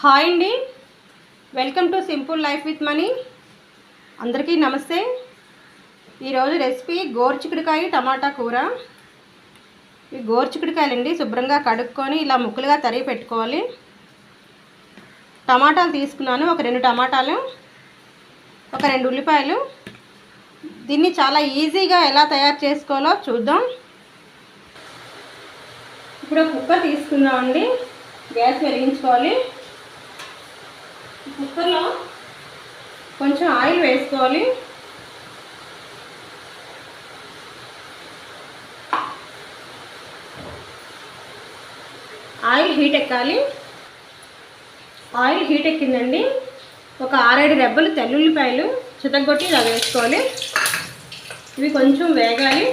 Hi అండి, welcome to simple life with money. అందరికీ నమస్తే. ఈరోజు రెసిపీ గోరుచిక్కుడుకాయ టమాటా కూర. ఈ గోరుచిక్కుడుకాయలండి శుభ్రంగా కడుక్కొని ఇలా ముక్కలుగా తరిగి పెట్టుకోవాలి. టమాటాలు తీసుకున్నాను, ఒక 2 టమాటాలు, ఒక 2 ఉల్లిపాయలు. దీన్ని చాలా ఈజీగా ఎలా తయారు చేసుకోవాలో చూద్దాం. ఇప్పుడు కుక్కర్ తీసుకుందామండి. గ్యాస్ వెలిగించుకోవాలి. కుక్కర్లో కొంచెం ఆయిల్ వేసుకోవాలి. ఆయిల్ హీట్ ఎక్కాలి. ఆయిల్ హీట్ ఎక్కిందండి. ఒక 6-7 రెబ్బలు తెల్లుల్లిపాయలు చితగొట్టి ఇలా వేసుకోవాలి. ఇవి కొంచెం వేగాలి.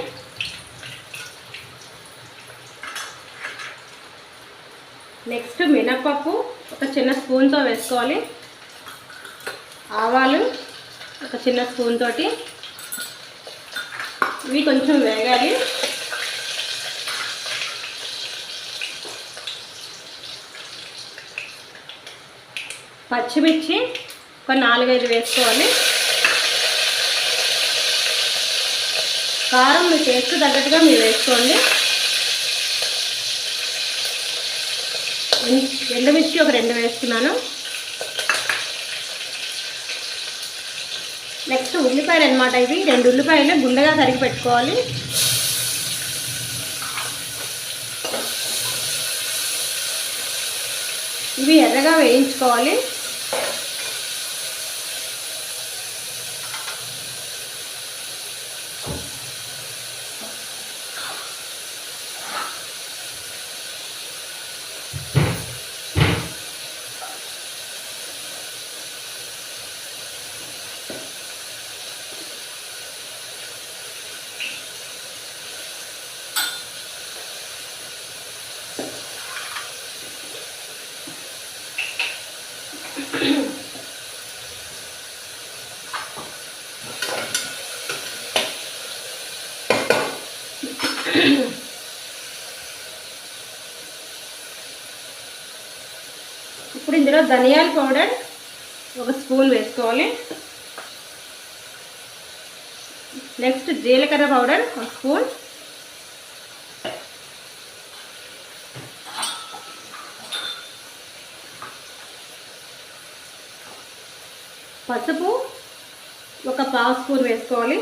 నెక్స్ట్ మినప్పప్పు ఒక చిన్న స్పూన్తో వేసుకోవాలి. ఆవాలు ఒక చిన్న స్పూన్ తోటి. ఇవి కొంచెం వేగాలి. పచ్చిమిర్చి ఒక 4-5 వేసుకోవాలి. కారం మీ టేస్ట్ తగ్గట్టుగా మీరు వేసుకోండి. ఎండుమిర్చి ఒక 2 వేస్తున్నాను. నెక్స్ట్ ఉల్లిపాయలు అన్నమాట. ఇవి 2 ఉల్లిపాయలు గుండెగా తరిగి పెట్టుకోవాలి. ఇవి ఎర్రగా వేయించుకోవాలి. ఇప్పుడు ఇందులో ధనియాల పౌడర్ ఒక స్పూన్ వేసుకోవాలి. నెక్స్ట్ జీలకర్ర పౌడర్ ఒక స్పూన్. పసుపు ఒక 1/2 స్పూన్ వేసుకోవాలి.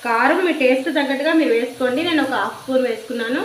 కారం మీ టేస్ట్ తగ్గట్టుగా మీరు వేసుకోండి. నేను ఒక 1/2 స్పూన్ వేసుకున్నాను.